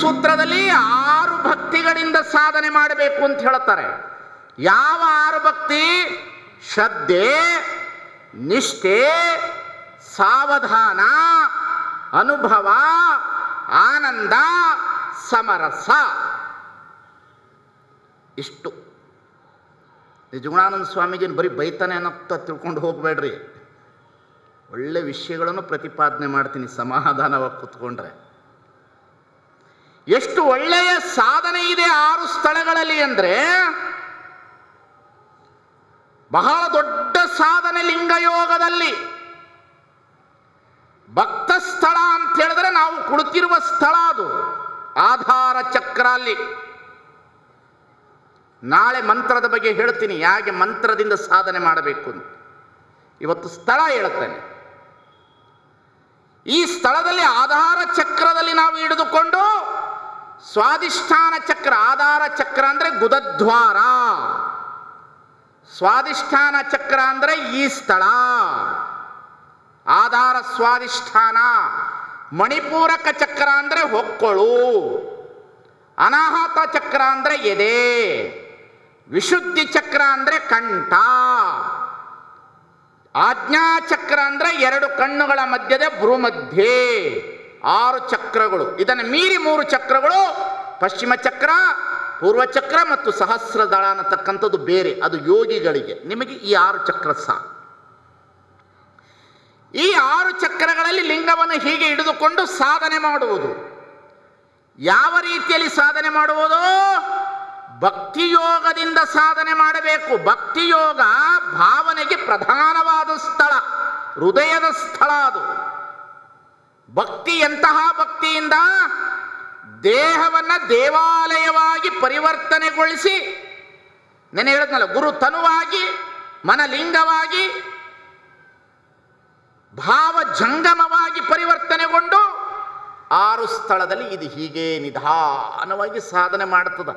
ಸೂತ್ರದಲ್ಲಿ 6 ಭಕ್ತಿಗಳಿಂದ ಸಾಧನೆ ಮಾಡಬೇಕು ಅಂತ ಹೇಳ್ತಾರೆ. ಯಾವ 6 ಭಕ್ತಿ? ಶ್ರದ್ಧೆ, ನಿಷ್ಠೆ, ಸಾವಧಾನ, ಅನುಭವ, ಆನಂದ, ಸಮರಸ. ಇಷ್ಟು. ನಿಜಗುಣಾನಂದ ಸ್ವಾಮೀಜಿನ ಬರೀ ಬೈತಾನೆ ಅನ್ನೋತ್ತ ತಿಳ್ಕೊಂಡು ಹೋಗಬೇಡ್ರಿ. ಒಳ್ಳೆ ವಿಷಯಗಳನ್ನು ಪ್ರತಿಪಾದನೆ ಮಾಡ್ತೀನಿ ಸಮಾಧಾನವಾಗಿ ಕೂತ್ಕೊಂಡ್ರೆ. ಎಷ್ಟು ಒಳ್ಳೆಯ ಸಾಧನೆ ಇದೆ 6 ಸ್ಥಳಗಳಲ್ಲಿ ಅಂದರೆ, ಬಹಳ ದೊಡ್ಡ ಸಾಧನೆ ಲಿಂಗಯೋಗದಲ್ಲಿ. ಭಕ್ತ ಸ್ಥಳ ಅಂತ ಹೇಳಿದ್ರೆ ನಾವು ಕುಳಿತಿರುವ ಸ್ಥಳ, ಅದು ಆಧಾರ ಚಕ್ರ. ಅಲ್ಲಿ ನಾಳೆ ಮಂತ್ರದ ಬಗ್ಗೆ ಹೇಳ್ತೀನಿ, ಹೇಗೆ ಮಂತ್ರದಿಂದ ಸಾಧನೆ ಮಾಡಬೇಕು ಅಂತ. ಇವತ್ತು ಸ್ಥಳ ಹೇಳ್ತೇನೆ. ಈ ಸ್ಥಳದಲ್ಲಿ ಆಧಾರ ಚಕ್ರದಲ್ಲಿ ನಾವು ಹಿಡಿದುಕೊಂಡು ಸ್ವಾಧಿಷ್ಠಾನ ಚಕ್ರ, ಆಧಾರ ಚಕ್ರ ಅಂದರೆ ಗುದದ್ವಾರ, ಸ್ವಾಧಿಷ್ಠಾನ ಚಕ್ರ ಅಂದರೆ ಈ ಸ್ಥಳ, ಆಧಾರ ಸ್ವಾಧಿಷ್ಠಾನ. ಮಣಿಪೂರಕ ಚಕ್ರ ಅಂದರೆ ಹೊಕ್ಕಳು, ಅನಾಹತ ಚಕ್ರ ಅಂದರೆ ಎದೆ, ವಿಶುದ್ಧಿ ಚಕ್ರ ಅಂದರೆ ಕಂಠ, ಆಜ್ಞಾಚಕ್ರ ಅಂದರೆ 2 ಕಣ್ಣುಗಳ ಮಧ್ಯದ ಭ್ರೂಮಧ್ಯೆ. 6 ಚಕ್ರಗಳು. ಇದನ್ನು ಮೀರಿ 3 ಚಕ್ರಗಳು, ಪಶ್ಚಿಮ ಚಕ್ರ, ಪೂರ್ವ ಚಕ್ರ ಮತ್ತು ಸಹಸ್ರದಳ ಅನ್ನತಕ್ಕಂಥದ್ದು ಬೇರೆ, ಅದು ಯೋಗಿಗಳಿಗೆ. ನಿಮಗೆ ಈ 6 ಚಕ್ರ ಸಾಕು. ಈ 6 ಚಕ್ರಗಳಲ್ಲಿ ಲಿಂಗವನ್ನು ಹೀಗೆ ಹಿಡಿದುಕೊಂಡು ಸಾಧನೆ ಮಾಡುವುದು. ಯಾವ ರೀತಿಯಲ್ಲಿ ಸಾಧನೆ ಮಾಡುವುದು? ಭಕ್ತಿಯೋಗದಿಂದ ಸಾಧನೆ ಮಾಡಬೇಕು. ಭಕ್ತಿಯೋಗ ಭಾವನೆಗೆ ಪ್ರಧಾನವಾದ ಸ್ಥಳ, ಹೃದಯದ ಸ್ಥಳ ಅದು. ಭಕ್ತಿ ಎಂತಹ ಭಕ್ತಿಯಿಂದ? ದೇಹವನ್ನು ದೇವಾಲಯವಾಗಿ ಪರಿವರ್ತನೆಗೊಳಿಸಿ, ನಾನು ಹೇಳಿದ್ನಲ್ಲ, ಗುರು ತನುವಾಗಿ, ಮನಲಿಂಗವಾಗಿ, ಭಾವ ಜಂಗಮವಾಗಿ ಪರಿವರ್ತನೆಗೊಂಡು 6 ಸ್ಥಳದಲ್ಲಿ ಇದು ಹೀಗೆ ನಿಧಾನವಾಗಿ ಸಾಧನೆ ಮಾಡ್ತದೆ.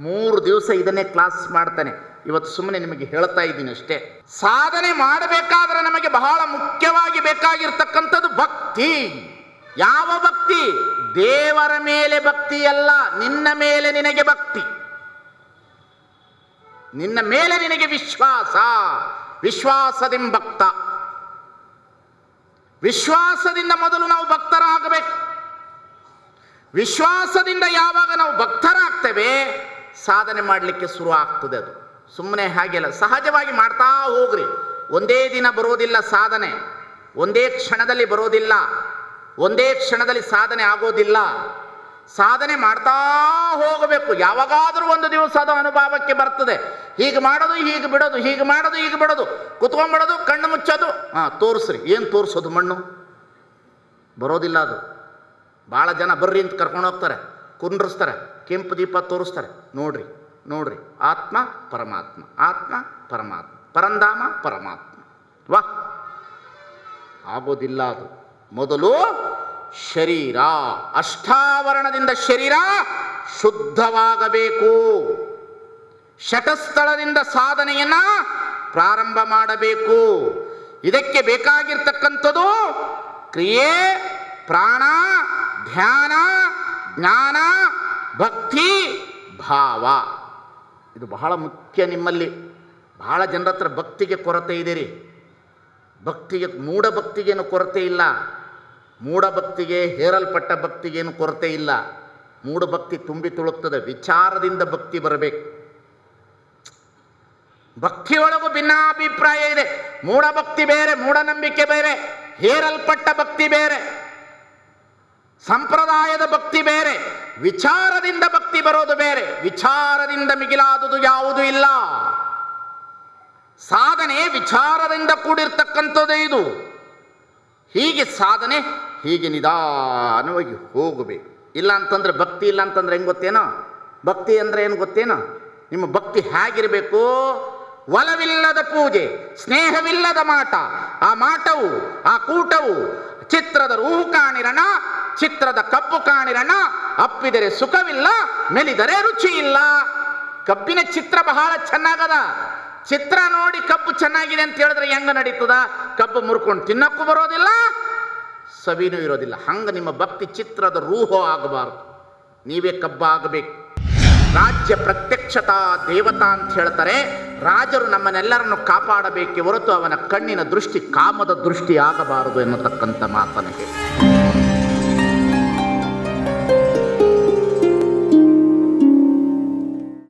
3 ದಿವಸ ಇದನ್ನೇ ಕ್ಲಾಸ್ ಮಾಡ್ತಾನೆ. ಇವತ್ತು ಸುಮ್ಮನೆ ನಿಮಗೆ ಹೇಳ್ತಾ ಇದ್ದೀನಿ ಅಷ್ಟೇ. ಸಾಧನೆ ಮಾಡಬೇಕಾದ್ರೆ ನಮಗೆ ಬಹಳ ಮುಖ್ಯವಾಗಿ ಬೇಕಾಗಿರ್ತಕ್ಕಂಥದ್ದು ಭಕ್ತಿ. ಯಾವ ಭಕ್ತಿ? ದೇವರ ಮೇಲೆ ಭಕ್ತಿ ಅಲ್ಲ, ನಿನ್ನ ಮೇಲೆ ನಿನಗೆ ಭಕ್ತಿ, ನಿನ್ನ ಮೇಲೆ ನಿನಗೆ ವಿಶ್ವಾಸ. ವಿಶ್ವಾಸದಿಂದ ಭಕ್ತ. ವಿಶ್ವಾಸದಿಂದ ಮೊದಲು ನಾವು ಭಕ್ತರಾಗಬೇಕು. ವಿಶ್ವಾಸದಿಂದ ಯಾವಾಗ ನಾವು ಭಕ್ತರಾಗ್ತೇವೆ, ಸಾಧನೆ ಮಾಡಲಿಕ್ಕೆ ಶುರು ಆಗ್ತದೆ. ಅದು ಸುಮ್ಮನೆ ಹಾಗೆಲ್ಲ ಸಹಜವಾಗಿ ಮಾಡ್ತಾ ಹೋಗ್ರಿ. ಒಂದೇ ದಿನ ಬರೋದಿಲ್ಲ ಸಾಧನೆ, ಒಂದೇ ಕ್ಷಣದಲ್ಲಿ ಬರೋದಿಲ್ಲ, ಒಂದೇ ಕ್ಷಣದಲ್ಲಿ ಸಾಧನೆ ಆಗೋದಿಲ್ಲ. ಸಾಧನೆ ಮಾಡ್ತಾ ಹೋಗಬೇಕು. ಯಾವಾಗಾದರೂ ಒಂದು ದಿವಸ ಅದು ಅನುಭವಕ್ಕೆ ಬರ್ತದೆ. ಹೀಗೆ ಮಾಡೋದು, ಹೀಗೆ ಬಿಡೋದು, ಹೀಗೆ ಮಾಡೋದು, ಹೀಗೆ ಬಿಡೋದು, ಕುತ್ಕೊಂಡ್ಬಿಡೋದು, ಕಣ್ಣು ಮುಚ್ಚೋದು. ತೋರಿಸ್ರಿ. ಏನು ತೋರಿಸೋದು? ಮಣ್ಣು ಬರೋದಿಲ್ಲ ಅದು. ಭಾಳ ಜನ ಬರ್ರಿ ಅಂತ ಕರ್ಕೊಂಡು ಹೋಗ್ತಾರೆ, ಕುಂಡ್ರಿಸ್ತಾರೆ, ಕೆಂಪು ದೀಪ ತೋರಿಸ್ತಾರೆ. ನೋಡ್ರಿ ನೋಡ್ರಿ, ಆತ್ಮ ಪರಮಾತ್ಮ, ಆತ್ಮ ಪರಮಾತ್ಮ, ಪರಂಧಾಮ ಪರಮಾತ್ಮ. ವಾಹ್, ಆಗೋದಿಲ್ಲ ಅದು. ಮೊದಲು ಶರೀರ, ಅಷ್ಟಾವರಣದಿಂದ ಶರೀರ ಶುದ್ಧವಾಗಬೇಕು. ಶಟಸ್ಥಳದಿಂದ ಸಾಧನೆಯನ್ನ ಪ್ರಾರಂಭ ಮಾಡಬೇಕು. ಇದಕ್ಕೆ ಬೇಕಾಗಿರ್ತಕ್ಕಂಥದ್ದು ಕ್ರಿಯೆ, ಪ್ರಾಣ, ಧ್ಯಾನ, ಜ್ಞಾನ, ಭಕ್ತಿ, ಭಾವ. ಇದು ಬಹಳ ಮುಖ್ಯ. ನಿಮ್ಮಲ್ಲಿ ಬಹಳ ಜನರ ಹತ್ರ ಭಕ್ತಿಗೆ ಕೊರತೆ ಇದೆ ರೀ. ಭಕ್ತಿಗೆ, ಮೂಢ ಭಕ್ತಿಗೇನು ಕೊರತೆ ಇಲ್ಲ. ಮೂಢ ಭಕ್ತಿಗೆ, ಹೇರಲ್ಪಟ್ಟ ಭಕ್ತಿಗೇನು ಕೊರತೆ ಇಲ್ಲ. ಮೂಢ ಭಕ್ತಿ ತುಂಬಿ ತುಳುಕ್ತದೆ. ವಿಚಾರದಿಂದ ಭಕ್ತಿ ಬರಬೇಕು. ಭಕ್ತಿಯೊಳಗೂ ಭಿನ್ನಾಭಿಪ್ರಾಯ ಇದೆ. ಮೂಢ ಭಕ್ತಿ ಬೇರೆ, ಮೂಢನಂಬಿಕೆ ಬೇರೆ, ಹೇರಲ್ಪಟ್ಟ ಭಕ್ತಿ ಬೇರೆ, ಸಂಪ್ರದಾಯದ ಭಕ್ತಿ ಬೇರೆ, ವಿಚಾರದಿಂದ ಭಕ್ತಿ ಬರೋದು ಬೇರೆ. ವಿಚಾರದಿಂದ ಮಿಗಿಲಾದುದು ಯಾವುದೂ ಇಲ್ಲ. ಸಾಧನೆ ವಿಚಾರದಿಂದ ಕೂಡಿರ್ತಕ್ಕಂಥದ್ದೇ ಇದು. ಹೀಗೆ ಸಾಧನೆ ಹೀಗೆ ನಿಧಾನವಾಗಿ ಹೋಗಬೇಕು. ಇಲ್ಲ ಅಂತಂದ್ರೆ ಭಕ್ತಿ ಇಲ್ಲ ಅಂತಂದ್ರೆ ಹೆಂಗೆ ಗೊತ್ತೇನೋ? ಭಕ್ತಿ ಅಂದರೆ ಏನು ಗೊತ್ತೇನೋ? ನಿಮ್ಮ ಭಕ್ತಿ ಹೇಗಿರಬೇಕು? ಒಲವಿಲ್ಲದ ಪೂಜೆ, ಸ್ನೇಹವಿಲ್ಲದ ಮಾಟ. ಆ ಮಾಟವು, ಆ ಕೂಟವು ಚಿತ್ರದ ರೂಹು ಕಾಣಿರಣ, ಚಿತ್ರದ ಕಬ್ಬು ಕಾಣಿರಣ. ಅಪ್ಪಿದರೆ ಸುಖವಿಲ್ಲ, ಮೆಲಿದರೆ ರುಚಿ ಇಲ್ಲ. ಕಬ್ಬಿನ ಚಿತ್ರ ಬಹಳ ಚೆನ್ನಾಗದ. ಚಿತ್ರ ನೋಡಿ ಕಬ್ಬು ಚೆನ್ನಾಗಿದೆ ಅಂತ ಹೇಳಿದ್ರೆ ಹೆಂಗ ನಡೀತದ? ಕಬ್ಬು ಮುರ್ಕೊಂಡು ತಿನ್ನಕ್ಕೂ ಬರೋದಿಲ್ಲ, ಸವಿನೂ ಇರೋದಿಲ್ಲ. ಹಂಗ ನಿಮ್ಮ ಭಕ್ತಿ ಚಿತ್ರದ ರೂಹೋ ಆಗಬಾರ್ದು. ನೀವೇ ಕಬ್ಬಾಗಬೇಕು. ರಾಜ್ಯ ಪ್ರತ್ಯಕ್ಷತಾ ದೇವತಾ ಅಂತ ಹೇಳ್ತಾರೆ. ರಾಜರು ನಮ್ಮನ್ನೆಲ್ಲರನ್ನು ಕಾಪಾಡಬೇಕೆ ಹೊರತು ಅವನ ಕಣ್ಣಿನ ದೃಷ್ಟಿ ಕಾಮದ ದೃಷ್ಟಿ ಆಗಬಾರದು ಎನ್ನತಕ್ಕಂಥ ಮಾತನ್ನು ಹೇಳಿ